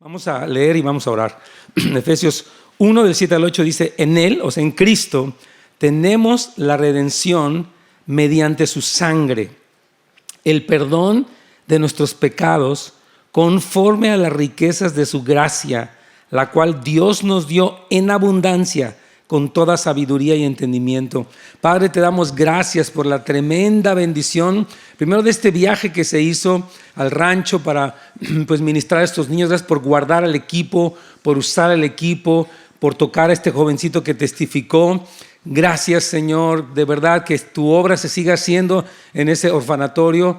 Vamos a leer y vamos a orar. Efesios 1, del 7 al 8 dice: en Él, o sea, en Cristo, tenemos la redención mediante su sangre, el perdón de nuestros pecados, conforme a las riquezas de su gracia, la cual Dios nos dio en abundancia, con toda sabiduría y entendimiento. Padre, te damos gracias por la tremenda bendición, primero de este viaje que se hizo al rancho para ministrar a estos niños. Gracias por guardar al equipo, por usar el equipo, por tocar a este jovencito que testificó. Gracias, Señor, de verdad que tu obra se siga haciendo en ese orfanatorio,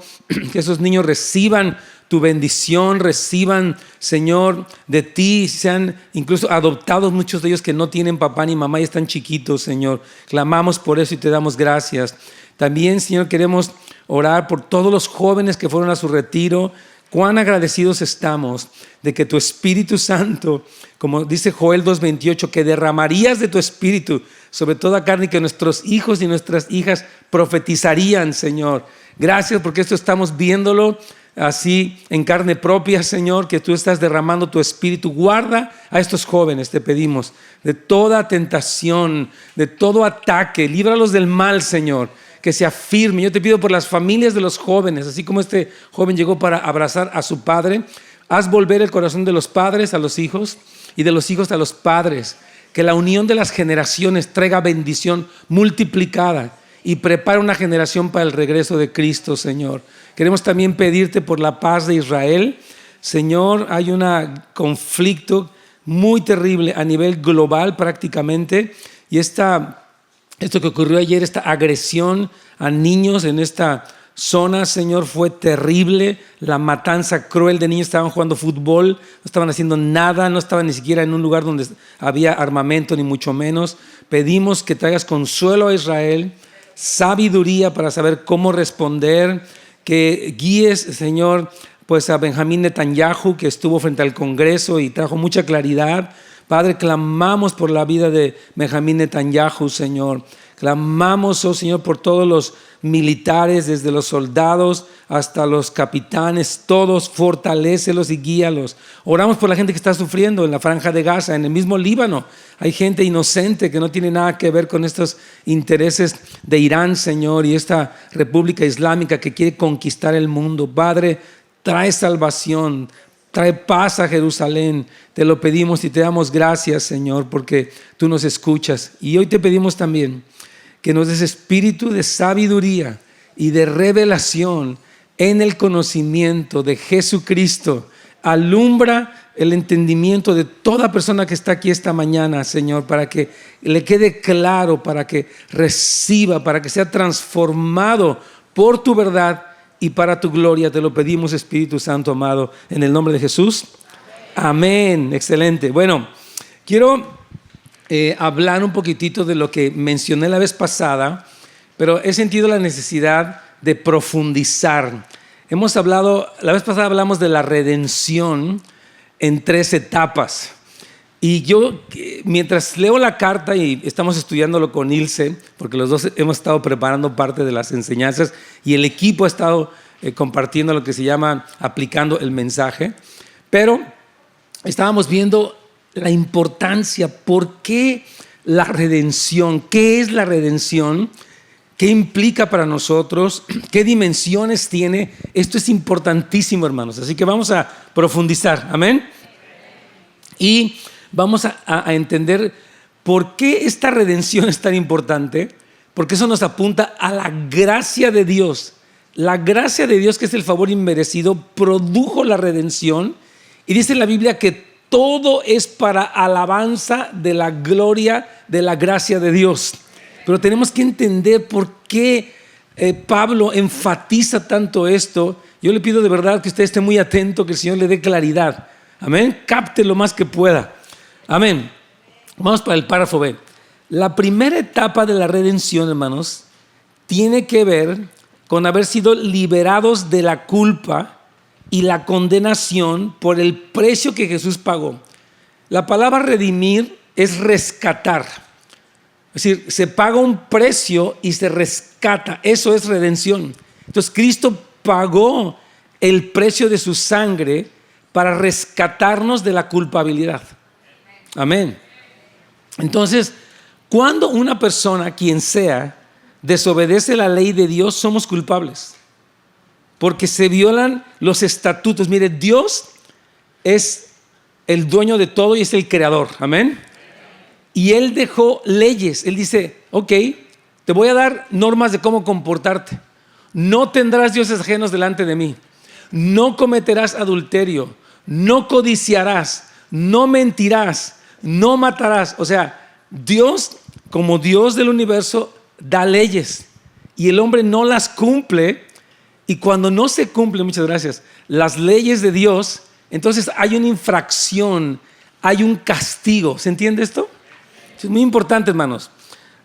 que esos niños reciban tu bendición, reciban, Señor, de ti, sean incluso adoptados muchos de ellos que no tienen papá ni mamá y están chiquitos, Señor. Clamamos por eso y te damos gracias. También, Señor, queremos orar por todos los jóvenes que fueron a su retiro. Cuán agradecidos estamos de que tu Espíritu Santo, como dice Joel 2:28, que derramarías de tu Espíritu sobre toda carne y que nuestros hijos y nuestras hijas profetizarían, Señor. Gracias porque esto estamos viéndolo así en carne propia, Señor, que tú estás derramando tu Espíritu. Guarda a estos jóvenes, te pedimos, de toda tentación, de todo ataque. Líbralos del mal, Señor, que se afirme. Yo te pido por las familias de los jóvenes, así como este joven llegó para abrazar a su padre. Haz volver el corazón de los padres a los hijos y de los hijos a los padres. Que la unión de las generaciones traiga bendición multiplicada y prepara una generación para el regreso de Cristo, Señor. Queremos también pedirte por la paz de Israel. Señor, hay un conflicto muy terrible a nivel global prácticamente, y esto que ocurrió ayer, esta agresión a niños en esta zona, Señor, fue terrible. La matanza cruel de niños. Estaban jugando fútbol, no estaban haciendo nada, no estaban ni siquiera en un lugar donde había armamento, ni mucho menos. Pedimos que traigas consuelo a Israel, sabiduría para saber cómo responder, que guíes, Señor, pues a Benjamín Netanyahu, que estuvo frente al Congreso y trajo mucha claridad. Padre, clamamos por la vida de Benjamín Netanyahu, Señor. Clamamos, oh Señor, por todos los militares, desde los soldados hasta los capitanes, todos, fortalécelos y guíalos. Oramos por la gente que está sufriendo en la Franja de Gaza, en el mismo Líbano. Hay gente inocente que no tiene nada que ver con estos intereses de Irán, Señor, y esta República Islámica que quiere conquistar el mundo. Padre, trae salvación, trae paz a Jerusalén. Te lo pedimos y te damos gracias, Señor, porque tú nos escuchas. Y hoy te pedimos también que nos des espíritu de sabiduría y de revelación en el conocimiento de Jesucristo. Alumbra el entendimiento de toda persona que está aquí esta mañana, Señor, para que le quede claro, para que reciba, para que sea transformado por tu verdad y para tu gloria. Te lo pedimos, Espíritu Santo amado, en el nombre de Jesús. Amén. Excelente. Bueno, quiero hablar un poquitito de lo que mencioné la vez pasada, pero he sentido la necesidad de profundizar. La vez pasada hablamos de la redención en 3 etapas. Y yo, mientras leo la carta y estamos estudiándolo con Ilse, porque los dos hemos estado preparando parte de las enseñanzas y el equipo ha estado compartiendo lo que se llama aplicando el mensaje, pero estábamos viendo la importancia, ¿por qué la redención? ¿Qué es la redención? ¿Qué implica para nosotros? ¿Qué dimensiones tiene? Esto es importantísimo, hermanos, así que vamos a profundizar, amén. Y vamos a entender por qué esta redención es tan importante, porque eso nos apunta a la gracia de Dios. La gracia de Dios, que es el favor inmerecido, produjo la redención, y dice la Biblia que todo es para alabanza de la gloria de la gracia de Dios. Pero tenemos que entender por qué Pablo enfatiza tanto esto. Yo le pido de verdad que usted esté muy atento, que el Señor le dé claridad. Amén. Capte lo más que pueda. Amén. Vamos para el párrafo B. La primera etapa de la redención, hermanos, tiene que ver con haber sido liberados de la culpa y la condenación por el precio que Jesús pagó. La palabra redimir es rescatar. Es decir, se paga un precio y se rescata. Eso es redención. Entonces Cristo pagó el precio de su sangre para rescatarnos de la culpabilidad. Amén. Entonces, cuando una persona, quien sea, desobedece la ley de Dios, somos culpables. Porque se violan los estatutos. Mire, Dios es el dueño de todo y es el creador. Amén. Y Él dejó leyes. Él dice, ok, te voy a dar normas de cómo comportarte. No tendrás dioses ajenos delante de mí. No cometerás adulterio. No codiciarás. No mentirás. No matarás. O sea, Dios, como Dios del universo, da leyes. Y el hombre no las cumple. Y cuando no se cumplen, muchas gracias, las leyes de Dios, entonces hay una infracción, hay un castigo. ¿Se entiende esto? Es muy importante, hermanos,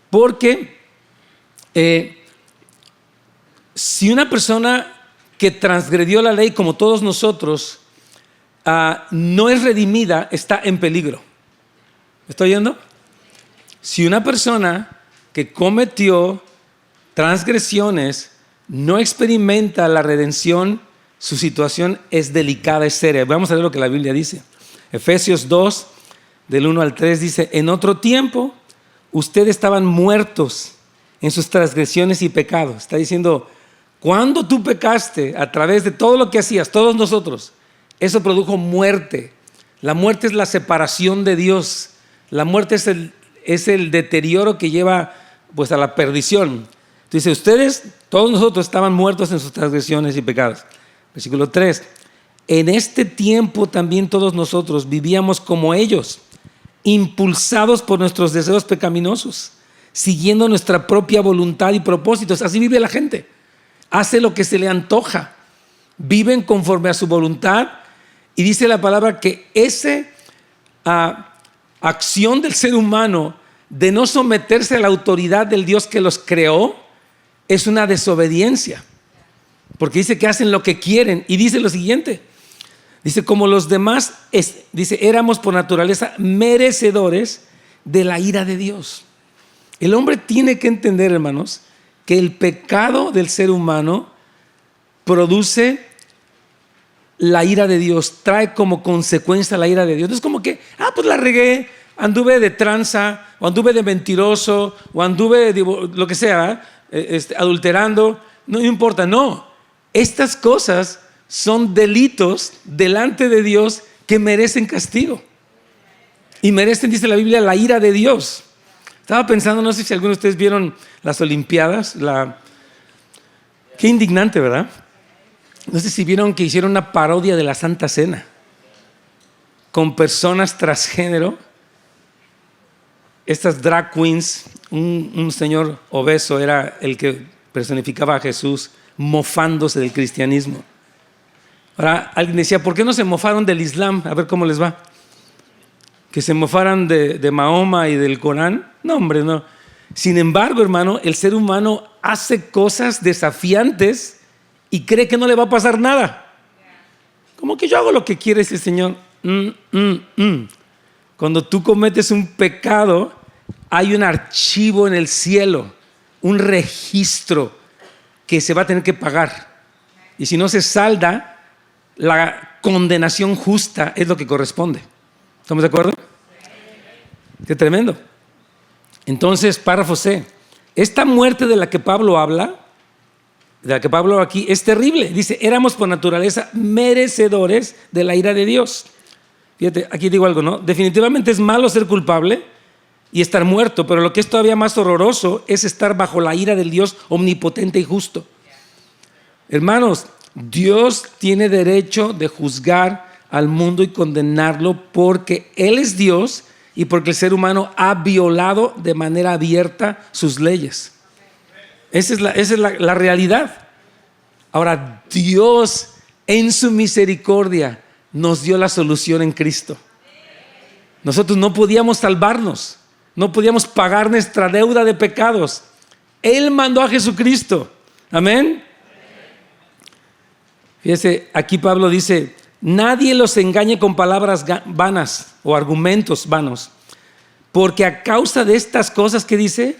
porque si una persona que transgredió la ley como todos nosotros no es redimida, está en peligro. ¿Me está oyendo? Si una persona que cometió transgresiones no experimenta la redención, su situación es delicada, es seria. Vamos a ver lo que la Biblia dice. Efesios 2, del 1 al 3 dice: en otro tiempo ustedes estaban muertos en sus transgresiones y pecados. Está diciendo, cuando tú pecaste a través de todo lo que hacías, todos nosotros, eso produjo muerte. La muerte es la separación de Dios. La muerte es el deterioro que lleva pues a la perdición. Dice, ustedes, todos nosotros estaban muertos en sus transgresiones y pecados. Versículo 3. En este tiempo también todos nosotros vivíamos como ellos, impulsados por nuestros deseos pecaminosos, siguiendo nuestra propia voluntad y propósitos. Así vive la gente. Hace lo que se le antoja. Viven conforme a su voluntad. Y dice la palabra que esa acción del ser humano de no someterse a la autoridad del Dios que los creó es una desobediencia, porque dice que hacen lo que quieren. Y dice lo siguiente, dice, como los demás, dice, éramos por naturaleza merecedores de la ira de Dios. El hombre tiene que entender, hermanos, que el pecado del ser humano produce la ira de Dios, trae como consecuencia la ira de Dios. No es como que, pues la regué, anduve de tranza, o anduve de mentiroso, o anduve de lo que sea, adulterando, no importa, no. Estas cosas son delitos delante de Dios que merecen castigo. Y merecen, dice la Biblia, la ira de Dios. Estaba pensando, no sé si algunos de ustedes vieron las Olimpiadas. Qué indignante, ¿verdad? No sé si vieron que hicieron una parodia de la Santa Cena con personas transgénero. Estas drag queens, un señor obeso era el que personificaba a Jesús, mofándose del cristianismo. Ahora alguien decía, ¿por qué no se mofaron del Islam? A ver cómo les va. Que se mofaran de Mahoma y del Corán. No, hombre, no. Sin embargo, hermano, el ser humano hace cosas desafiantes y cree que no le va a pasar nada. Como que yo hago lo que quiere ese Señor. Cuando tú cometes un pecado, hay un archivo en el cielo, un registro que se va a tener que pagar. Y si no se salda, la condenación justa es lo que corresponde. ¿Estamos de acuerdo? Qué tremendo. Entonces, párrafo C. Esta muerte de la que Pablo habla, aquí, es terrible. Dice, éramos por naturaleza merecedores de la ira de Dios. Fíjate, aquí digo algo, ¿no? Definitivamente es malo ser culpable y estar muerto, pero lo que es todavía más horroroso es estar bajo la ira del Dios omnipotente y justo. Hermanos, Dios tiene derecho de juzgar al mundo y condenarlo porque Él es Dios y porque el ser humano ha violado de manera abierta sus leyes. Esa es la realidad. Ahora, Dios en su misericordia nos dio la solución en Cristo. Nosotros no podíamos salvarnos, no podíamos pagar nuestra deuda de pecados. Él mandó a Jesucristo. Amén. Fíjese, aquí Pablo dice, nadie los engañe con palabras vanas o argumentos vanos, porque a causa de estas cosas que dice,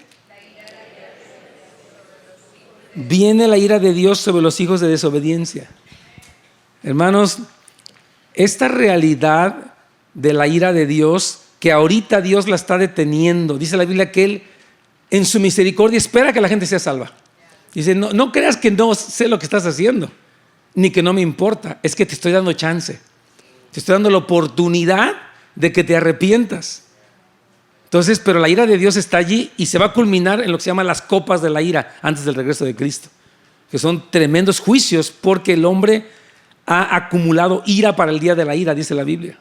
viene la ira de Dios sobre los hijos de desobediencia. Hermanos, esta realidad de la ira de Dios, que ahorita Dios la está deteniendo. Dice la Biblia que Él en su misericordia espera que la gente sea salva. Dice, no creas que no sé lo que estás haciendo, ni que no me importa, es que te estoy dando chance. Te estoy dando la oportunidad de que te arrepientas. Entonces, pero la ira de Dios está allí y se va a culminar en lo que se llama las copas de la ira antes del regreso de Cristo, que son tremendos juicios porque el hombre ha acumulado ira para el día de la ira, dice la Biblia.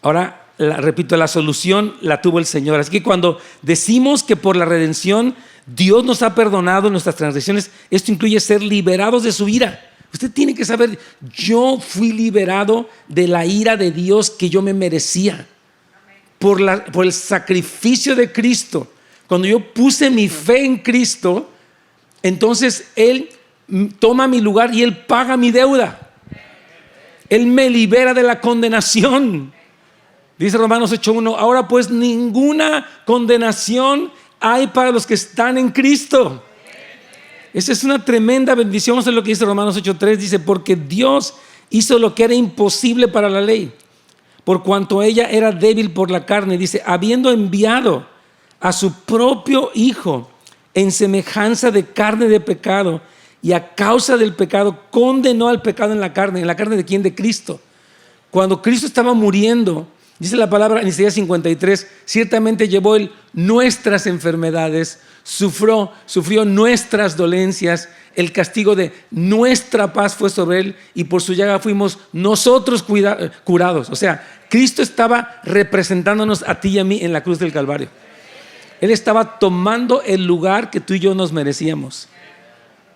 Ahora, repito, la solución la tuvo el Señor. Así que cuando decimos que por la redención Dios nos ha perdonado nuestras transgresiones, esto incluye ser liberados de su ira. Usted tiene que saber, yo fui liberado de la ira de Dios que yo me merecía por el sacrificio de Cristo. Cuando yo puse mi fe en Cristo, entonces Él toma mi lugar y Él paga mi deuda. Él me libera de la condenación. Dice Romanos 8:1, ahora pues ninguna condenación hay para los que están en Cristo. Esa es una tremenda bendición. Vamos a ver lo que dice Romanos 8:3. Dice, porque Dios hizo lo que era imposible para la ley, por cuanto ella era débil por la carne. Dice, habiendo enviado a su propio Hijo en semejanza de carne de pecado, y a causa del pecado condenó al pecado en la carne. ¿En la carne de quién? De Cristo. Cuando Cristo estaba muriendo, dice la palabra en Isaías 53, ciertamente llevó Él nuestras enfermedades, sufrió nuestras dolencias, el castigo de nuestra paz fue sobre Él y por su llaga fuimos nosotros curados. O sea, Cristo estaba representándonos a ti y a mí en la cruz del Calvario. Él estaba tomando el lugar que tú y yo nos merecíamos.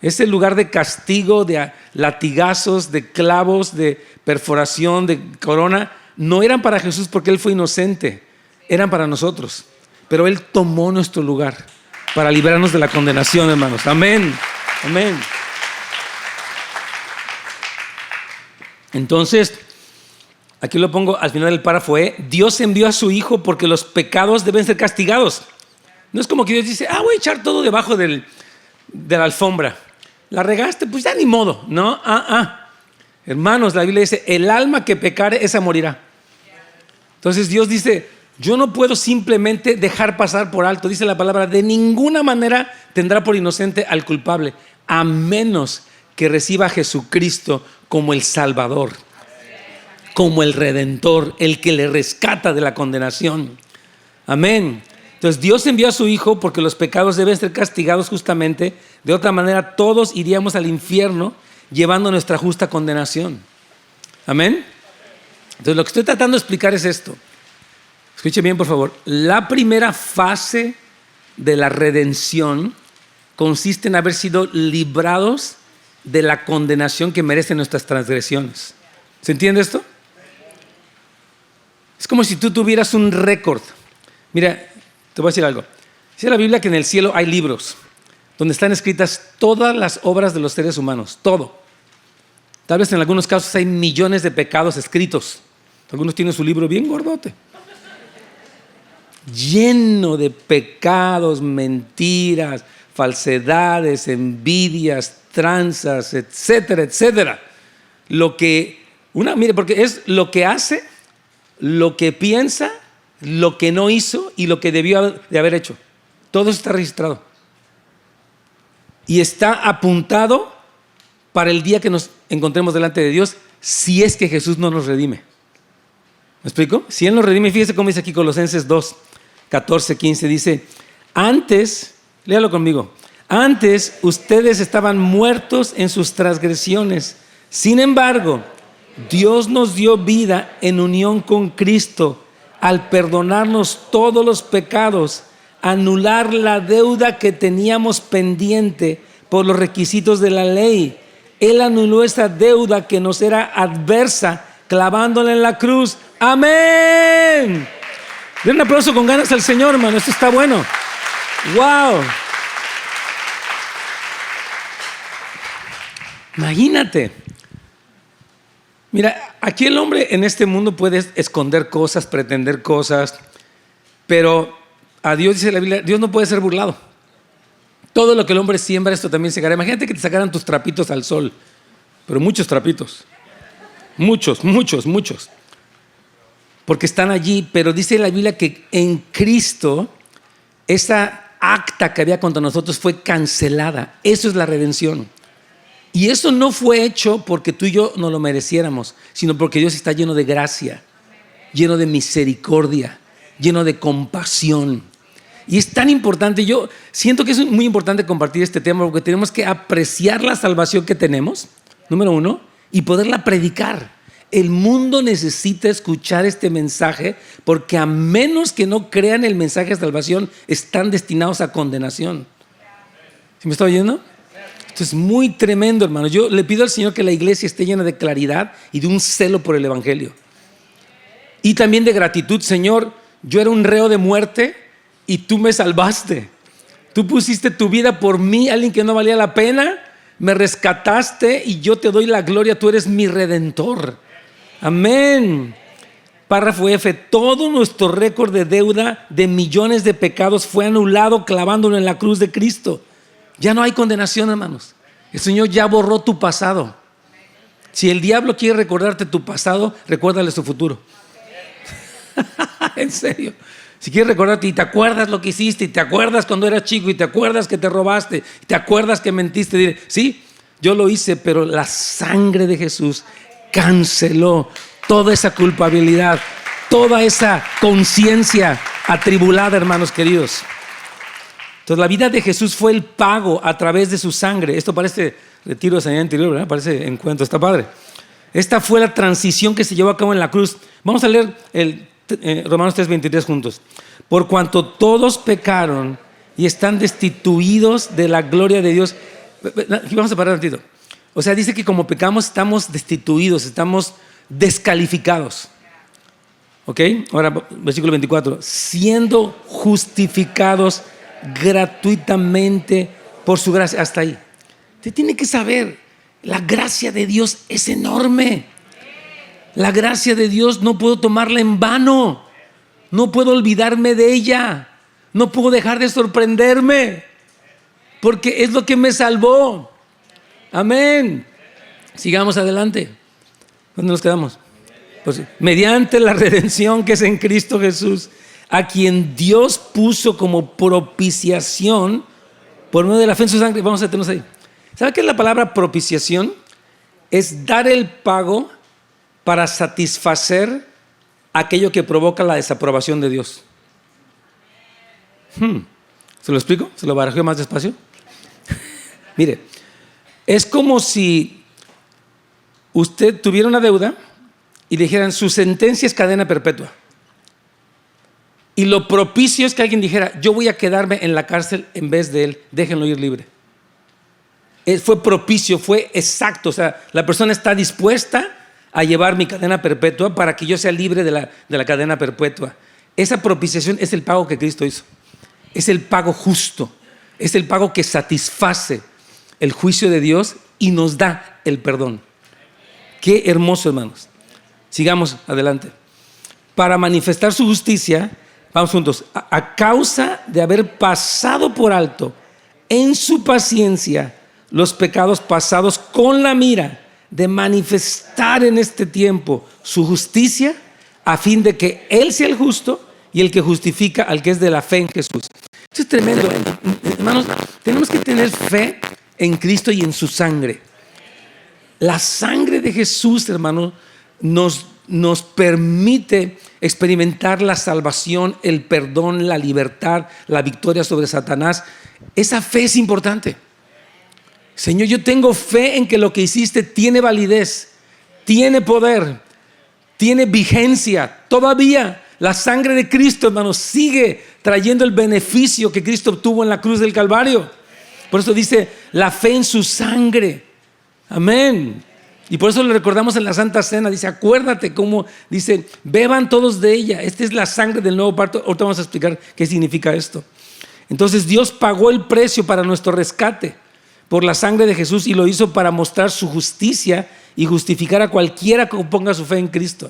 Ese lugar de castigo, de latigazos, de clavos, de perforación, de corona, no eran para Jesús porque Él fue inocente, eran para nosotros. Pero Él tomó nuestro lugar para librarnos de la condenación, hermanos. Amén, amén. Entonces, aquí lo pongo al final del párrafo, Dios envió a su Hijo porque los pecados deben ser castigados. No es como que Dios dice, voy a echar todo debajo de la alfombra. La regaste, pues ya ni modo, ¿no? Hermanos, la Biblia dice, el alma que pecare, esa morirá. Entonces Dios dice, yo no puedo simplemente dejar pasar por alto, dice la palabra, de ninguna manera tendrá por inocente al culpable, a menos que reciba a Jesucristo como el Salvador, como el Redentor, el que le rescata de la condenación. Amén. Entonces Dios envió a su Hijo porque los pecados deben ser castigados justamente. De otra manera todos iríamos al infierno llevando nuestra justa condenación. Amén. Entonces lo que estoy tratando de explicar es esto. Escuche bien por favor. La primera fase de la redención consiste en haber sido librados de la condenación que merecen nuestras transgresiones. ¿Se entiende esto? Es como si tú tuvieras un récord. Mira, te voy a decir algo. Dice la Biblia que en el cielo hay libros donde están escritas todas las obras de los seres humanos, todo. Tal vez en algunos casos hay millones de pecados escritos. Algunos tienen su libro bien gordote, lleno de pecados, mentiras, falsedades, envidias, tranzas, etcétera, etcétera. Mire, porque es lo que hace, lo que piensa, lo que no hizo y lo que debió de haber hecho. Todo eso está registrado. Y está apuntado para el día que nos encontremos delante de Dios, si es que Jesús no nos redime. ¿Me explico? Si Él nos redime, fíjese cómo dice aquí Colosenses 2, 14, 15, dice, antes, léalo conmigo, antes ustedes estaban muertos en sus transgresiones. Sin embargo, Dios nos dio vida en unión con Cristo al perdonarnos todos los pecados, anular la deuda que teníamos pendiente por los requisitos de la ley. Él anuló esa deuda que nos era adversa, clavándola en la cruz. ¡Amén! Den un aplauso con ganas al Señor, hermano. Esto está bueno. ¡Wow! Imagínate. Mira, aquí el hombre en este mundo puede esconder cosas, pretender cosas, pero a Dios, dice la Biblia, Dios no puede ser burlado. Todo lo que el hombre siembra, esto también segará. Imagínate que te sacaran tus trapitos al sol, pero muchos trapitos. Muchos, muchos, muchos. Porque están allí, pero dice la Biblia que en Cristo esa acta que había contra nosotros fue cancelada. Eso es la redención. Y eso no fue hecho porque tú y yo no lo mereciéramos, sino porque Dios está lleno de gracia, lleno de misericordia, lleno de compasión. Y es tan importante, yo siento que es muy importante compartir este tema porque tenemos que apreciar la salvación que tenemos, número uno, y poderla predicar. El mundo necesita escuchar este mensaje porque a menos que no crean el mensaje de salvación, están destinados a condenación. ¿Sí me está oyendo? Esto es muy tremendo, hermano. Yo le pido al Señor que la iglesia esté llena de claridad y de un celo por el evangelio. Y también de gratitud. Señor, yo era un reo de muerte y tú me salvaste. Tú pusiste tu vida por mí, alguien que no valía la pena. Me rescataste y yo te doy la gloria. Tú eres mi redentor. Amén. Párrafo F. Todo nuestro récord de deuda de millones de pecados fue anulado clavándolo en la cruz de Cristo. Ya no hay condenación, hermanos. El Señor ya borró tu pasado. Si el diablo quiere recordarte tu pasado, recuérdale su futuro. En serio. Si quieres recordarte y te acuerdas lo que hiciste, y te acuerdas cuando eras chico, y te acuerdas que te robaste, y te acuerdas que mentiste, dile, sí, yo lo hice, pero la sangre de Jesús canceló toda esa culpabilidad, toda esa conciencia atribulada, hermanos queridos. Entonces la vida de Jesús fue el pago a través de su sangre. Esto parece retiro de sanidad interior, ¿verdad? Parece encuentro, está padre. Esta fue la transición que se llevó a cabo en la cruz. Vamos a leer Romanos 3:23 juntos. Por cuanto todos pecaron y están destituidos de la gloria de Dios. Aquí vamos a parar un ratito. O sea, dice que como pecamos estamos destituidos, estamos descalificados. ¿Ok? Ahora, versículo 24. Siendo justificados gratuitamente por su gracia. Hasta ahí. Usted tiene que saber, la gracia de Dios es enorme. La gracia de Dios no puedo tomarla en vano. No puedo olvidarme de ella. No puedo dejar de sorprenderme. Porque es lo que me salvó. Amén. Sigamos adelante. ¿Dónde nos quedamos? Pues, mediante la redención que es en Cristo Jesús, a quien Dios puso como propiciación por medio de la fe en su sangre. Vamos a detenernos ahí. ¿Sabe qué es la palabra propiciación? Es dar el pago para satisfacer aquello que provoca la desaprobación de Dios. ¿Se lo explico? ¿Se lo barajeo más despacio? Mire, es como si usted tuviera una deuda y le dijeran su sentencia es cadena perpetua. Y lo propicio es que alguien dijera, yo voy a quedarme en la cárcel en vez de él, déjenlo ir libre. Fue propicio, fue exacto. O sea, la persona está dispuesta a llevar mi cadena perpetua para que yo sea libre de la cadena perpetua. Esa propiciación es el pago que Cristo hizo. Es el pago justo. Es el pago que satisface el juicio de Dios y nos da el perdón. Qué hermoso, hermanos. Sigamos adelante. Para manifestar su justicia, vamos juntos, a causa de haber pasado por alto en su paciencia los pecados pasados con la mira de manifestar en este tiempo su justicia a fin de que Él sea el justo y el que justifica al que es de la fe en Jesús. Esto es tremendo, hermanos. Tenemos que tener fe en Cristo y en su sangre. La sangre de Jesús, hermano, nos permite experimentar la salvación, el perdón, la libertad, la victoria sobre Satanás. Esa fe es importante. Señor, yo tengo fe en que lo que hiciste tiene validez, tiene poder, tiene vigencia. Todavía la sangre de Cristo, hermano, sigue trayendo el beneficio que Cristo obtuvo en la cruz del Calvario. Por eso dice la fe en su sangre. Amén. Y por eso lo recordamos en la Santa Cena. Dice, acuérdate cómo dice, beban todos de ella. Esta es la sangre del nuevo pacto. Ahorita vamos a explicar qué significa esto. Entonces Dios pagó el precio para nuestro rescate por la sangre de Jesús y lo hizo para mostrar su justicia y justificar a cualquiera que ponga su fe en Cristo.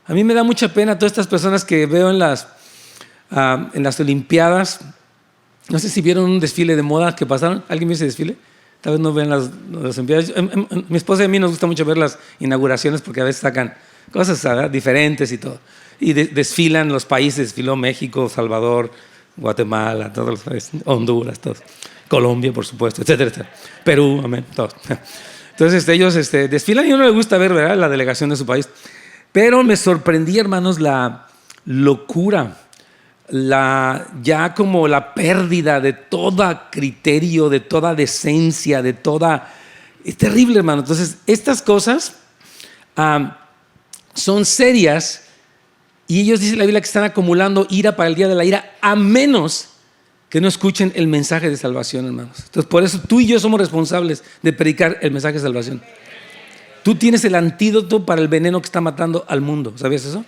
A mí me da mucha pena todas estas personas que veo en las Olimpiadas. No sé si vieron un desfile de moda que pasaron. ¿Alguien vio ese desfile? Tal vez no ven las Olimpiadas. Mi esposa y a mí nos gusta mucho ver las inauguraciones porque a veces sacan cosas, ¿verdad?, diferentes y todo. Y desfilan los países, desfiló México, Salvador, Guatemala, todos los países, Honduras, todos. Colombia, por supuesto, etcétera, etcétera. Perú, amén, todos. Entonces ellos desfilan y a uno le gusta ver, ¿verdad?, la delegación de su país. Pero me sorprendí, hermanos, la locura, ya como la pérdida de todo criterio, de toda decencia, de toda... Es terrible, hermano. Entonces, estas cosas son serias y ellos dicen en la Biblia que están acumulando ira para el día de la ira, a menos que no escuchen el mensaje de salvación, hermanos. Entonces, por eso tú y yo somos responsables de predicar el mensaje de salvación. Tú tienes el antídoto para el veneno que está matando al mundo. ¿Sabías eso?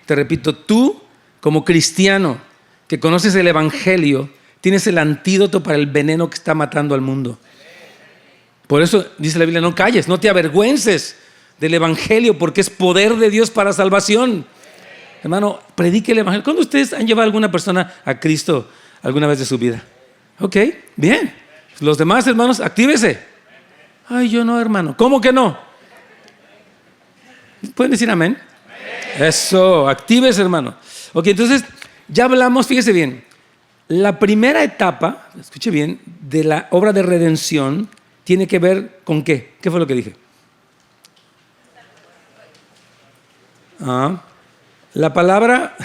Te repito, tú como cristiano que conoces el evangelio, tienes el antídoto para el veneno que está matando al mundo. Por eso dice la Biblia, no calles, no te avergüences del evangelio, porque es poder de Dios para salvación. Hermano, predique el evangelio. ¿Cuándo ustedes han llevado a alguna persona a Cristo alguna vez de su vida? Ok, bien. Los demás, hermanos, actívese. Ay, yo no, hermano. ¿Cómo que no? ¿Pueden decir amén? Eso, actívese, hermano. Ok, entonces ya hablamos, fíjese bien, la primera etapa, escuche bien, de la obra de redención tiene que ver con ¿qué? ¿Qué fue lo que dije? La palabra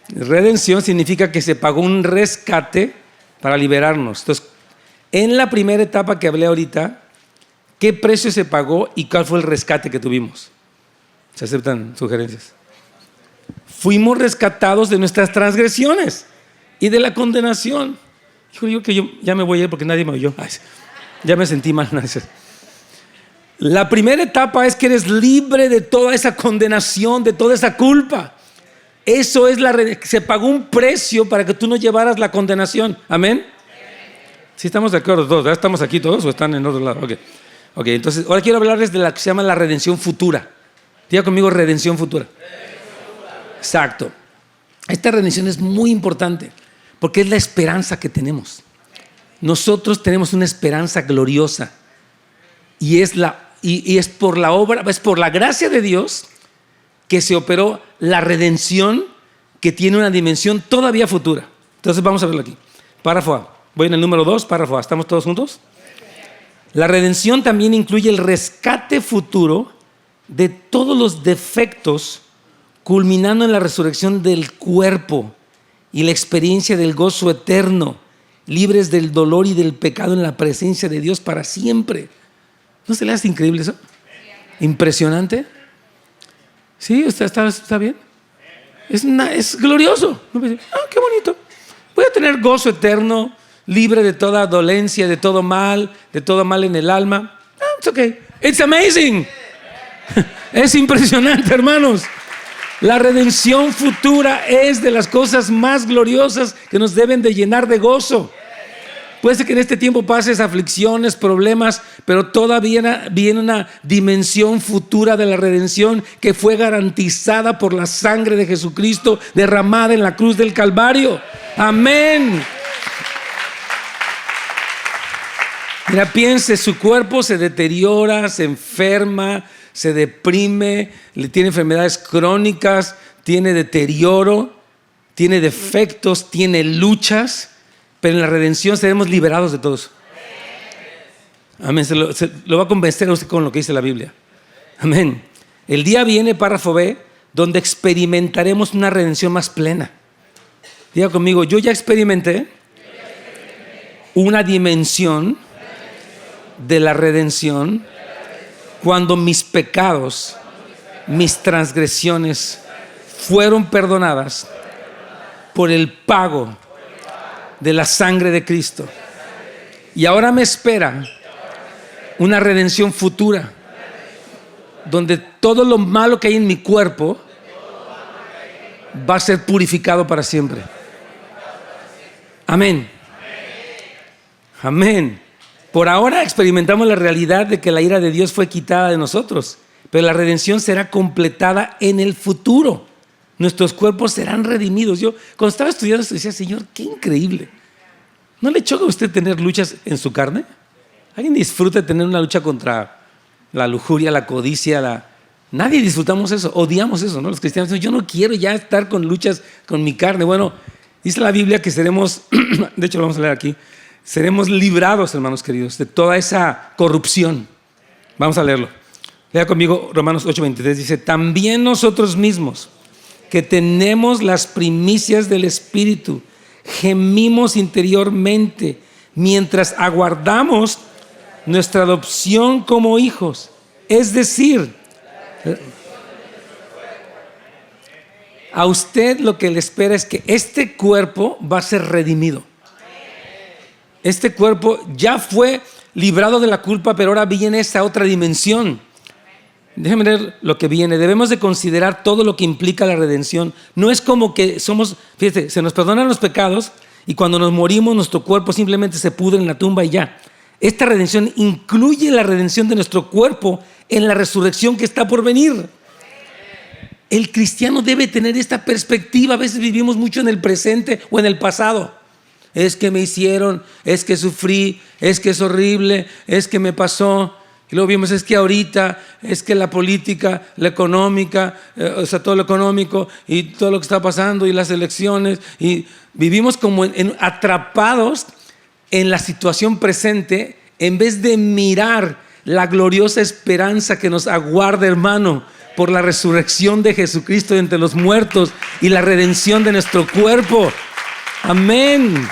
redención significa que se pagó un rescate para liberarnos. Entonces, en la primera etapa que hablé ahorita, ¿qué precio se pagó y cuál fue el rescate que tuvimos? ¿Se aceptan sugerencias? Fuimos rescatados de nuestras transgresiones y de la condenación. Yo ya me voy a ir porque nadie me oyó. Ay, ya me sentí mal. La primera etapa es que eres libre de toda esa condenación, de toda esa culpa. Eso es se pagó un precio para que tú no llevaras la condenación. ¿Amén? ¿Sí estamos de acuerdo todos? ¿Ya estamos aquí todos o están en otro lado? Ok, entonces ahora quiero hablarles de la que se llama la redención futura. Diga conmigo, redención futura. Exacto. Esta redención es muy importante porque es la esperanza que tenemos. Nosotros tenemos una esperanza gloriosa y es por la obra, es por la gracia de Dios que se operó la redención, que tiene una dimensión todavía futura. Entonces vamos a verlo aquí. Párrafo A. Voy en el número 2, párrafo A. ¿Estamos todos juntos? La redención también incluye el rescate futuro de todos los defectos, culminando en la resurrección del cuerpo y la experiencia del gozo eterno, libres del dolor y del pecado en la presencia de Dios para siempre. ¿No se le hace increíble eso? ¿Impresionante? ¿Sí? ¿Está bien? Es glorioso. Qué bonito. Voy a tener gozo eterno, libre de toda dolencia, de todo mal en el alma. It's okay. It's amazing. Es impresionante, hermanos. La redención futura es de las cosas más gloriosas que nos deben de llenar de gozo. Puede ser que en este tiempo pases aflicciones, problemas, pero todavía viene una dimensión futura de la redención que fue garantizada por la sangre de Jesucristo derramada en la cruz del Calvario. Amén. Mira, piense, su cuerpo se deteriora, se enferma, se deprime, tiene enfermedades crónicas, tiene deterioro, tiene defectos, tiene luchas, pero en la redención seremos liberados de todos. Amén. Se lo va a convencer a usted con lo que dice la Biblia. Amén. El día viene, párrafo B, donde experimentaremos una redención más plena. Diga conmigo, yo ya experimenté una dimensión de la redención cuando mis pecados, mis transgresiones fueron perdonadas por el pago de la sangre de Cristo. Y ahora me espera una redención futura donde todo lo malo que hay en mi cuerpo va a ser purificado para siempre. Amén. Amén. Por ahora experimentamos la realidad de que la ira de Dios fue quitada de nosotros, pero la redención será completada en el futuro. Nuestros cuerpos serán redimidos. Yo cuando estaba estudiando esto decía, Señor, qué increíble. ¿No le choca a usted tener luchas en su carne? ¿Alguien disfruta de tener una lucha contra la lujuria, la codicia? Nadie disfrutamos eso, odiamos eso, ¿no? Los cristianos dicen, yo no quiero ya estar con luchas con mi carne. Bueno, dice la Biblia que seremos, de hecho lo vamos a leer aquí, seremos librados, hermanos queridos, de toda esa corrupción. Vamos a leerlo. Lea conmigo Romanos 8:23, dice, también nosotros mismos, que tenemos las primicias del Espíritu, gemimos interiormente mientras aguardamos nuestra adopción como hijos. Es decir, a usted lo que le espera es que este cuerpo va a ser redimido. Este cuerpo ya fue librado de la culpa, pero ahora viene esa otra dimensión. Déjenme leer lo que viene. Debemos de considerar todo lo que implica la redención. No es como que somos, fíjate, se nos perdonan los pecados y cuando nos morimos nuestro cuerpo simplemente se pudre en la tumba y ya. Esta redención incluye la redención de nuestro cuerpo en la resurrección que está por venir. El cristiano debe tener esta perspectiva. A veces vivimos mucho en el presente o en el pasado. Es que me hicieron, es que sufrí, es que es horrible, es que me pasó. Y luego vimos, es que ahorita, es que la política, la económica, todo lo económico y todo lo que está pasando y las elecciones. Y vivimos como atrapados en la situación presente en vez de mirar la gloriosa esperanza que nos aguarda, hermano, por la resurrección de Jesucristo de entre los muertos y la redención de nuestro cuerpo. Amén.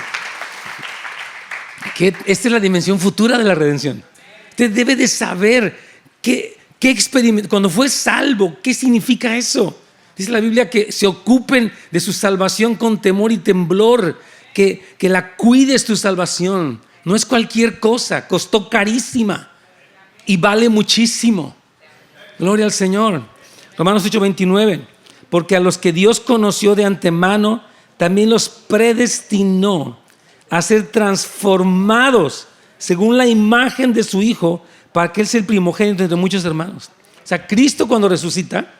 Esta es la dimensión futura de la redención. Usted debe de saber qué experimentó cuando fue salvo. ¿Qué significa eso? Dice la Biblia que se ocupen de su salvación con temor y temblor, que la cuides tu salvación. No es cualquier cosa, costó carísima y vale muchísimo. Gloria al Señor. Romanos 8:29, porque a los que Dios conoció de antemano, también los predestinó a ser transformados según la imagen de su Hijo, para que Él sea el primogénito entre muchos hermanos. O sea, Cristo cuando resucita,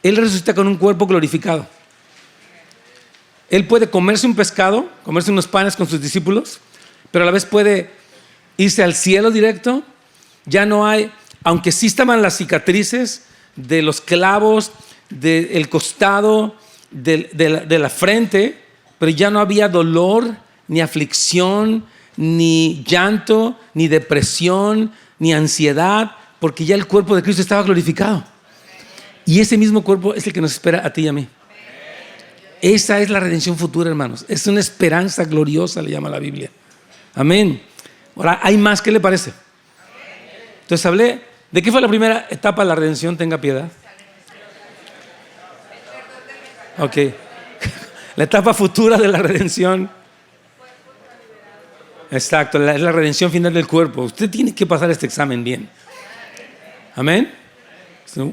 Él resucita con un cuerpo glorificado. Él puede comerse un pescado, comerse unos panes con sus discípulos, pero a la vez puede irse al cielo directo. Ya no hay, aunque sí estaban las cicatrices de los clavos, del costado, de la frente, pero ya no había dolor, ni aflicción, ni llanto, ni depresión, ni ansiedad, porque ya el cuerpo de Cristo estaba glorificado. Y ese mismo cuerpo es el que nos espera a ti y a mí. Esa es la redención futura, hermanos. Es una esperanza gloriosa, le llama la Biblia. Amén. Ahora, ¿hay más? ¿Qué le parece? Entonces hablé, ¿de qué fue la primera etapa de la redención? Tenga piedad. Ok. La etapa futura de la redención. Exacto, es la redención final del cuerpo. Usted tiene que pasar este examen bien. Amén.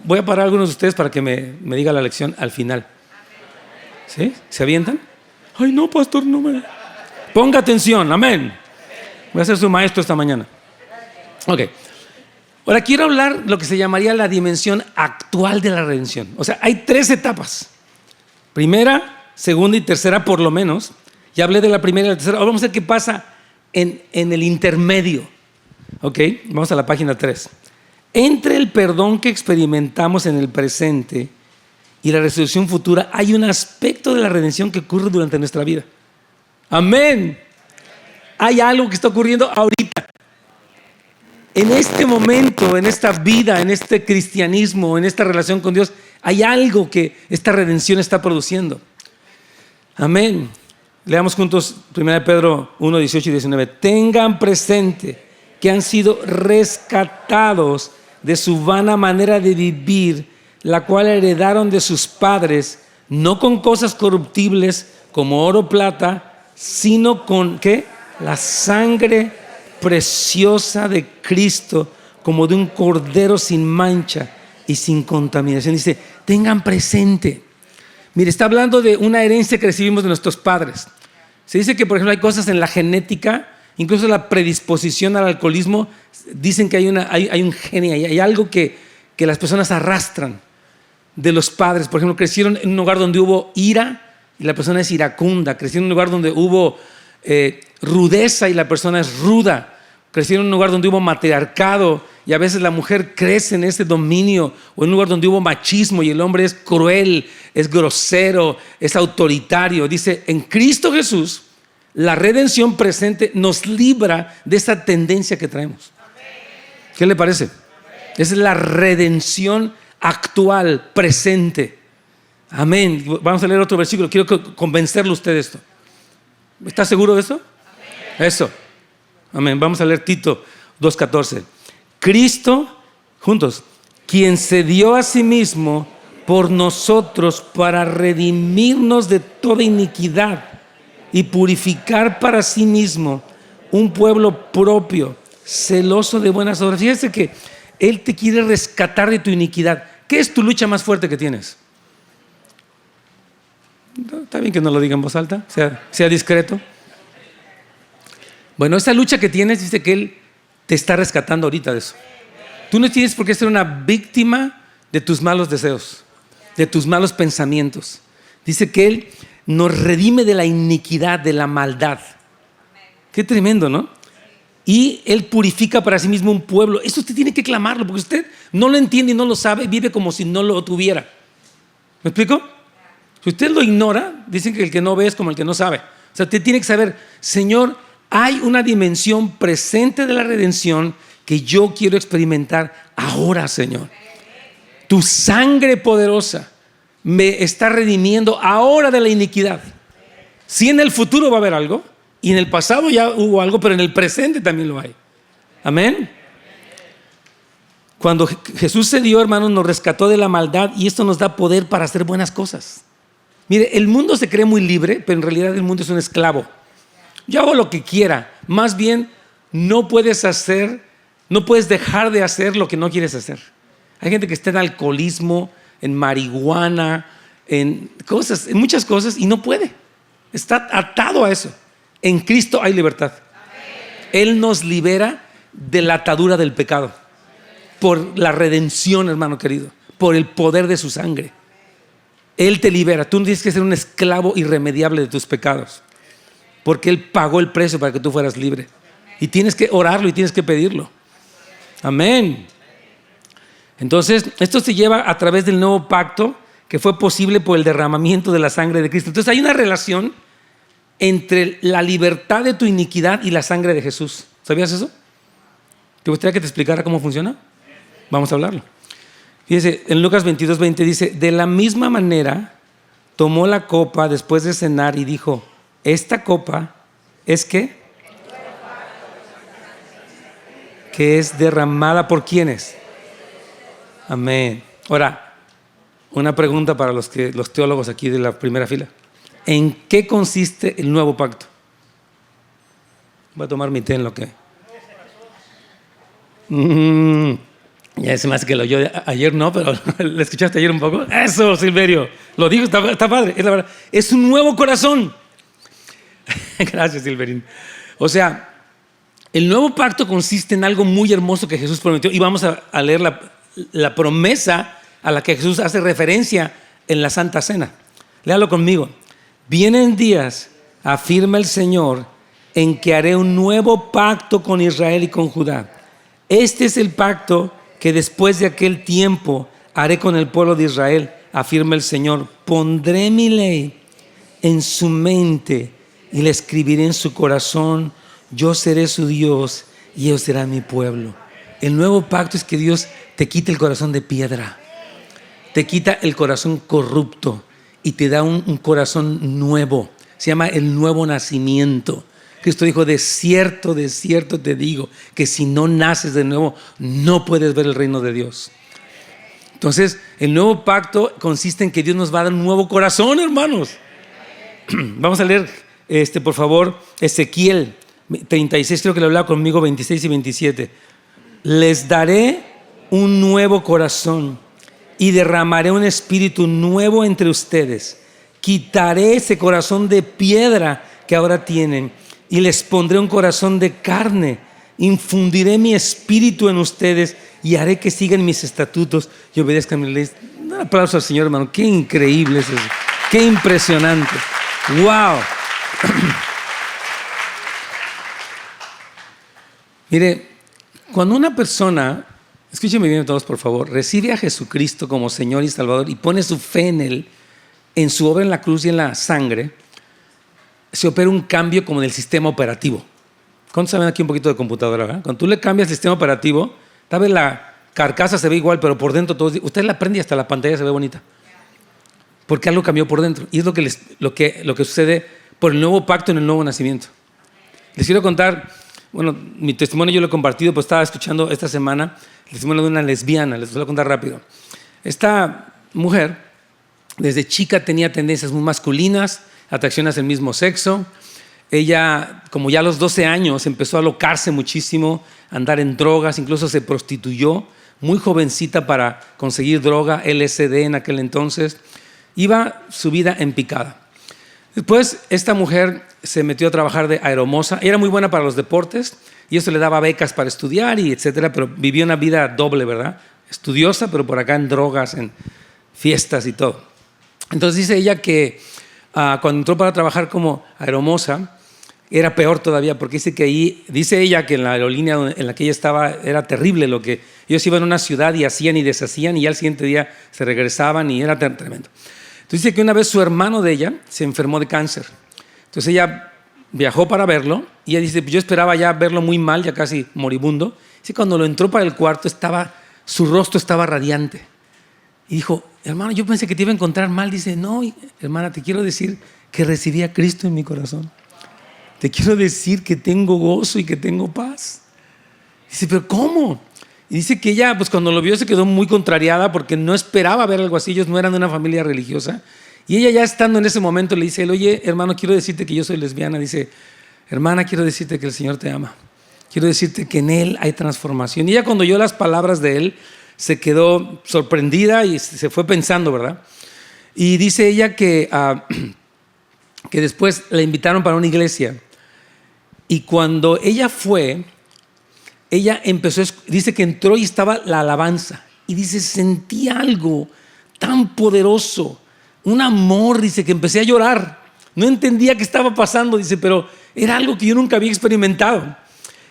Voy a parar a algunos de ustedes para que me diga la lección al final. ¿Sí? ¿Se avientan? Ay, no, pastor, no me... Ponga atención, amén. Voy a ser su maestro esta mañana. Ok. Ahora quiero hablar lo que se llamaría la dimensión actual de la redención. O sea, hay 3 etapas. Primera, segunda y tercera por lo menos. Ya hablé de la primera y la tercera. Ahora vamos a ver qué pasa en el intermedio. Ok, vamos a la página 3. Entre el perdón que experimentamos en el presente y la resurrección futura, hay un aspecto de la redención que ocurre durante nuestra vida. Amén. Hay algo que está ocurriendo ahorita. En este momento, en esta vida, en este cristianismo, en esta relación con Dios, hay algo que esta redención está produciendo. Amén. Leamos juntos 1 Pedro 1, 18 y 19. Tengan presente que han sido rescatados de su vana manera de vivir, la cual heredaron de sus padres, no con cosas corruptibles como oro o plata, sino con ¿qué? La sangre preciosa de Cristo, como de un cordero sin mancha y sin contaminación. Dice, tengan presente. Mire, está hablando de una herencia que recibimos de nuestros padres. Se dice que, por ejemplo, hay cosas en la genética, incluso la predisposición al alcoholismo. Dicen que hay un genio, hay algo que las personas arrastran de los padres. Por ejemplo, crecieron en un lugar donde hubo ira y la persona es iracunda. Crecieron en un lugar donde hubo rudeza y la persona es ruda. Crecieron en un lugar donde hubo matriarcado y a veces la mujer crece en ese dominio, o en un lugar donde hubo machismo y el hombre es cruel, es grosero, es autoritario. Dice, en Cristo Jesús, la redención presente nos libra de esa tendencia que traemos. ¿Qué le parece? Esa es la redención actual, presente. Amén. Vamos a leer otro versículo. Quiero convencerle a usted de esto. ¿Está seguro de eso? Amén. Eso. Amén. Vamos a leer Tito 2:14. Cristo, juntos, quien se dio a sí mismo por nosotros para redimirnos de toda iniquidad y purificar para sí mismo un pueblo propio, celoso de buenas obras. Fíjese que Él te quiere rescatar de tu iniquidad. ¿Qué es tu lucha más fuerte que tienes? Está bien que no lo diga en voz alta, sea discreto. Bueno, esa lucha que tienes, dice que Él te está rescatando ahorita de eso. Tú no tienes por qué ser una víctima de tus malos deseos, de tus malos pensamientos. Dice que Él nos redime de la iniquidad, de la maldad. Qué tremendo, ¿no? Y Él purifica para sí mismo un pueblo. Eso usted tiene que clamarlo, porque usted no lo entiende y no lo sabe, vive como si no lo tuviera. ¿Me explico? Si usted lo ignora, dicen que el que no ve es como el que no sabe. O sea, usted tiene que saber, Señor, hay una dimensión presente de la redención que yo quiero experimentar ahora, Señor. Tu sangre poderosa me está redimiendo ahora de la iniquidad. Si en el futuro va a haber algo, y en el pasado ya hubo algo, pero en el presente también lo hay. Amén. Cuando Jesús se dio, hermanos, nos rescató de la maldad y esto nos da poder para hacer buenas cosas. Mire, el mundo se cree muy libre, pero en realidad el mundo es un esclavo. Yo hago lo que quiera. Más bien, no puedes dejar de hacer lo que no quieres hacer. Hay gente que está en alcoholismo, en marihuana, en muchas cosas y no puede. Está atado a eso. En Cristo hay libertad. Él nos libera de la atadura del pecado. Por la redención, hermano querido. Por el poder de su sangre. Él te libera. Tú no tienes que ser un esclavo irremediable de tus pecados. Porque Él pagó el precio para que tú fueras libre. Y tienes que orarlo y tienes que pedirlo. Amén. Entonces, esto se lleva a través del nuevo pacto que fue posible por el derramamiento de la sangre de Cristo. Entonces, hay una relación entre la libertad de tu iniquidad y la sangre de Jesús. ¿Sabías eso? ¿Te gustaría que te explicara cómo funciona? Vamos a hablarlo. Fíjese, en Lucas 22:20 dice, de la misma manera tomó la copa después de cenar y dijo, esta copa es ¿qué? Que es derramada por ¿quiénes? Amén. Ahora, una pregunta para los teólogos aquí de la primera fila. ¿En qué consiste el nuevo pacto? Voy a tomar mi té en lo que... Ya se me hace que lo oyó ayer, no, pero ¿lo escuchaste ayer un poco? Eso, Silverio. Lo dijo, está padre. Es la verdad. Es un nuevo corazón. Gracias, Silverín. O sea, el nuevo pacto consiste en algo muy hermoso que Jesús prometió. Y vamos a leer la promesa a la que Jesús hace referencia en la Santa Cena. Léalo conmigo. Vienen días, afirma el Señor, en que haré un nuevo pacto con Israel y con Judá. Este es el pacto que después de aquel tiempo haré con el pueblo de Israel, afirma el Señor. Pondré mi ley en su mente y la escribiré en su corazón. Yo seré su Dios y ellos serán mi pueblo. El nuevo pacto es que Dios te quita el corazón de piedra, te quita el corazón corrupto y te da un corazón nuevo. Se llama el nuevo nacimiento. Cristo dijo, de cierto te digo, que si no naces de nuevo, no puedes ver el reino de Dios. Entonces, el nuevo pacto consiste en que Dios nos va a dar un nuevo corazón, hermanos. Vamos a leer, por favor, Ezequiel 36, creo que lo hablaba conmigo, 26 y 27. Les daré un nuevo corazón y derramaré un espíritu nuevo entre ustedes. Quitaré ese corazón de piedra que ahora tienen y les pondré un corazón de carne. Infundiré mi espíritu en ustedes y haré que sigan mis estatutos y obedezcan mis leyes. Un aplauso al Señor, hermano. Qué increíble es eso. Qué impresionante. Wow. Mire, cuando una persona, escúchenme bien todos por favor, recibe a Jesucristo como Señor y Salvador y pone su fe en Él, en su obra en la cruz y en la sangre, se opera un cambio como en el sistema operativo. ¿Cuántos saben aquí un poquito de computadora? ¿Verdad? Cuando tú le cambias el sistema operativo, tal vez la carcasa se ve igual, pero por dentro todo, usted la prende y hasta la pantalla se ve bonita. Porque algo cambió por dentro. Y es lo que sucede por el nuevo pacto en el nuevo nacimiento. Les quiero contar, bueno, mi testimonio yo lo he compartido, pues estaba escuchando esta semana el testimonio de una lesbiana, les voy a contar rápido. Esta mujer, desde chica tenía tendencias muy masculinas, atracción hacia el mismo sexo. Ella, como ya a los 12 años, empezó a alocarse muchísimo, a andar en drogas, incluso se prostituyó muy jovencita para conseguir droga, LSD en aquel entonces. Iba su vida en picada. Después, esta mujer se metió a trabajar de aeromoza. Era muy buena para los deportes y eso le daba becas para estudiar y etcétera, pero vivió una vida doble, ¿verdad? Estudiosa, pero por acá en drogas, en fiestas y todo. Entonces dice ella que cuando entró para trabajar como aeromoza, era peor todavía, porque dice que ahí, dice ella que en la aerolínea en la que ella estaba era terrible lo que ellos iban a una ciudad y hacían y deshacían y al siguiente día se regresaban y era tremendo. Entonces dice que una vez su hermano de ella se enfermó de cáncer. Entonces ella viajó para verlo y ella dice, pues yo esperaba ya verlo muy mal, ya casi moribundo. Dice, cuando lo entró para el cuarto, su rostro estaba radiante. Y dijo, hermano, yo pensé que te iba a encontrar mal. Dice, no, hermana, te quiero decir que recibí a Cristo en mi corazón. Te quiero decir que tengo gozo y que tengo paz. Dice, ¿pero cómo? Y dice que ella, pues cuando lo vio se quedó muy contrariada porque no esperaba ver algo así. Ellos no eran de una familia religiosa. Y ella ya estando en ese momento le dice, oye, hermano, quiero decirte que yo soy lesbiana. Dice, hermana, quiero decirte que el Señor te ama. Quiero decirte que en Él hay transformación. Y ella cuando oyó las palabras de Él se quedó sorprendida y se fue pensando, ¿verdad? Y dice ella que después la invitaron para una iglesia. Y cuando ella fue, ella empezó, dice que entró y estaba la alabanza. Y dice, sentí algo tan poderoso, un amor, dice que empecé a llorar. No entendía qué estaba pasando, dice, pero era algo que yo nunca había experimentado.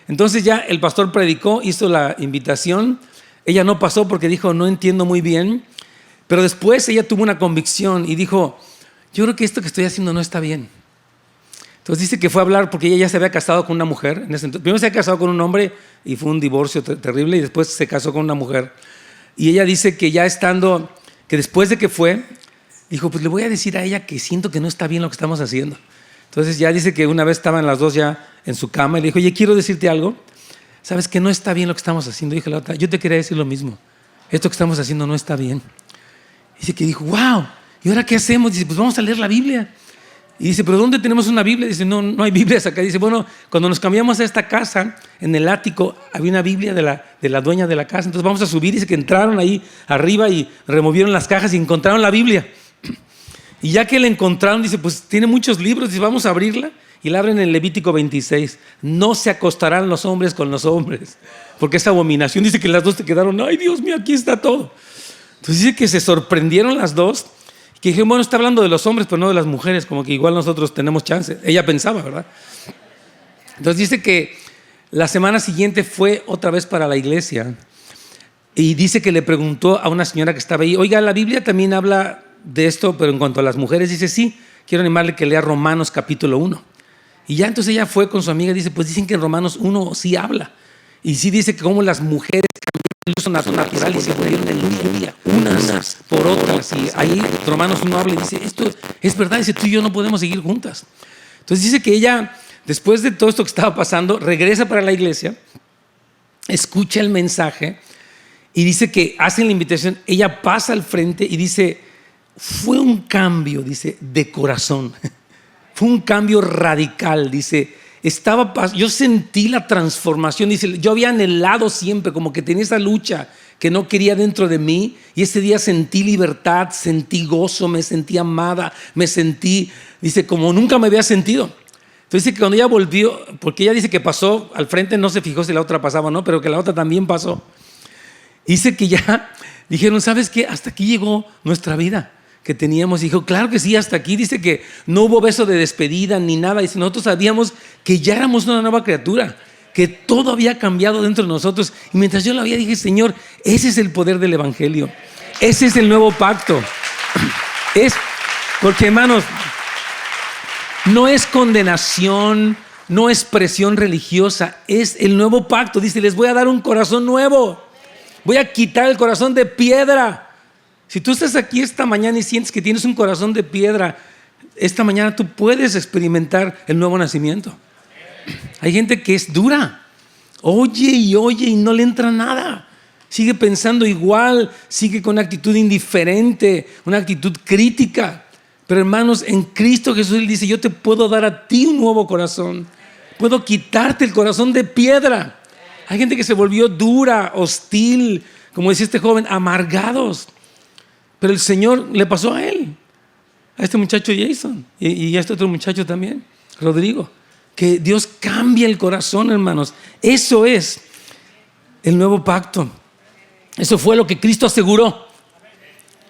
Entonces ya el pastor predicó, hizo la invitación. Ella no pasó porque dijo, no entiendo muy bien. Pero después ella tuvo una convicción y dijo, yo creo que esto que estoy haciendo no está bien. Entonces dice que fue a hablar porque ella ya se había casado con una mujer. Primero se había casado con un hombre y fue un divorcio terrible y después se casó con una mujer. Y ella dice que ya estando, que después de que fue, dijo, pues le voy a decir a ella que siento que no está bien lo que estamos haciendo. Entonces ya dice que una vez estaban las dos ya en su cama y le dijo, oye, quiero decirte algo. Sabes que no está bien lo que estamos haciendo. Dijo la otra, yo te quería decir lo mismo. Esto que estamos haciendo no está bien. Dice que dijo, wow, ¿y ahora qué hacemos? Dice, pues vamos a leer la Biblia. Y dice, ¿pero dónde tenemos una Biblia? Dice, no hay Biblias acá. Dice, bueno, cuando nos cambiamos a esta casa, en el ático, había una Biblia de la dueña de la casa. Entonces vamos a subir. Dice que entraron ahí arriba y removieron las cajas y encontraron la Biblia. Y ya que la encontraron, dice, pues tiene muchos libros. Dice, vamos a abrirla. Y la abren en Levítico 26. No se acostarán los hombres con los hombres, porque es abominación. Dice que las dos te quedaron, ay Dios mío, aquí está todo. Entonces dice que se sorprendieron las dos. Que dije, bueno, está hablando de los hombres, pero no de las mujeres, como que igual nosotros tenemos chance. Ella pensaba, ¿verdad? Entonces dice que la semana siguiente fue otra vez para la iglesia y dice que le preguntó a una señora que estaba ahí, oiga, la Biblia también habla de esto, pero en cuanto a las mujeres, dice, sí, quiero animarle que lea Romanos capítulo 1. Y ya entonces ella fue con su amiga y dice, pues dicen que en Romanos 1 sí habla. Y sí dice que como las mujeres el uso natural y se volvieron en lluvia unas por otras. Y ahí Romanos 1 habla y dice, esto es verdad, dice, tú y yo no podemos seguir juntas. Entonces dice que ella, después de todo esto que estaba pasando, regresa para la iglesia, escucha el mensaje y dice que hacen la invitación, ella pasa al frente y dice, fue un cambio, dice, de corazón. Fue un cambio radical, dice, yo sentí la transformación, dice, yo había anhelado siempre, como que tenía esa lucha que no quería dentro de mí, y ese día sentí libertad, sentí gozo, me sentí amada, me sentí, dice, como nunca me había sentido. Entonces dice que cuando ella volvió, porque ella dice que pasó al frente, no se fijó si la otra pasaba o no, pero que la otra también pasó. Dice que ya dijeron, ¿sabes qué? Hasta aquí llegó nuestra vida que teníamos. Dijo, claro que sí, hasta aquí. Dice que no hubo beso de despedida ni nada. Dice, nosotros sabíamos que ya éramos una nueva criatura, que todo había cambiado dentro de nosotros. Y mientras yo lo veía, dije, Señor, ese es el poder del Evangelio. Ese es el nuevo pacto. Porque, hermanos, no es condenación, no es presión religiosa, es el nuevo pacto. Dice, les voy a dar un corazón nuevo. Voy a quitar el corazón de piedra. Si tú estás aquí esta mañana y sientes que tienes un corazón de piedra, esta mañana tú puedes experimentar el nuevo nacimiento. Hay gente que es dura. Oye y no le entra nada. Sigue pensando igual, sigue con una actitud indiferente, una actitud crítica. Pero hermanos, en Cristo Jesús Él dice, yo te puedo dar a ti un nuevo corazón. Puedo quitarte el corazón de piedra. Hay gente que se volvió dura, hostil, como decía este joven, amargados. Pero el Señor le pasó a él, a este muchacho Jason y a este otro muchacho también, Rodrigo. Que Dios cambia el corazón, hermanos. Eso es el nuevo pacto. Eso fue lo que Cristo aseguró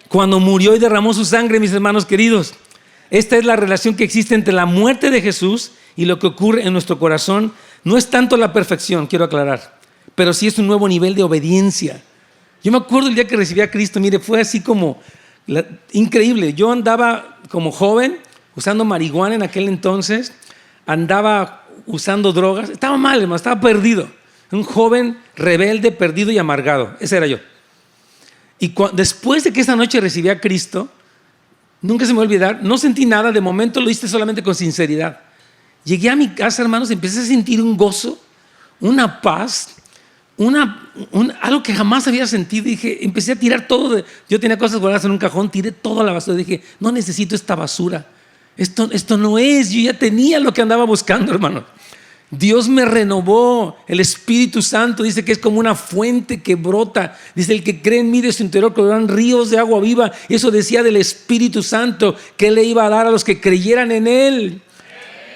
cuando murió y derramó su sangre, mis hermanos queridos. Esta es la relación que existe entre la muerte de Jesús y lo que ocurre en nuestro corazón. No es tanto la perfección, quiero aclarar, pero sí es un nuevo nivel de obediencia. Yo me acuerdo el día que recibí a Cristo, mire, fue así como increíble. Yo andaba como joven usando marihuana en aquel entonces, andaba usando drogas, estaba mal, hermano, estaba perdido. Un joven rebelde, perdido y amargado. Ese era yo. Y después de que esa noche recibí a Cristo, nunca se me va a olvidar, no sentí nada, de momento lo hice solamente con sinceridad. Llegué a mi casa, hermanos, empecé a sentir un gozo, una paz, algo que jamás había sentido. Dije, empecé a tirar todo. Yo tenía cosas guardadas en un cajón, tiré toda la basura. Dije, no necesito esta basura. Esto no es, yo ya tenía lo que andaba buscando, hermano. Dios me renovó. El Espíritu Santo dice que es como una fuente que brota. Dice, el que cree en mí, de su interior correrán ríos de agua viva. Y eso decía del Espíritu Santo que Él le iba a dar a los que creyeran en Él.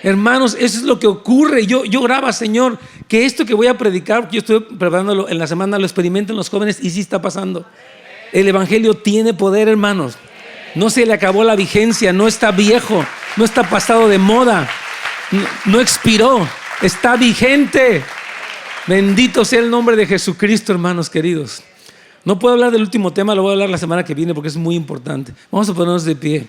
Hermanos, eso es lo que ocurre. Yo oraba, Señor, que esto que voy a predicar, yo estoy preparándolo en la semana, lo experimenten los jóvenes y sí está pasando. El Evangelio tiene poder, hermanos. No se le acabó la vigencia, no está viejo, no está pasado de moda, no expiró, está vigente. Bendito sea el nombre de Jesucristo, hermanos queridos. No puedo hablar del último tema, lo voy a hablar la semana que viene porque es muy importante. Vamos a ponernos de pie.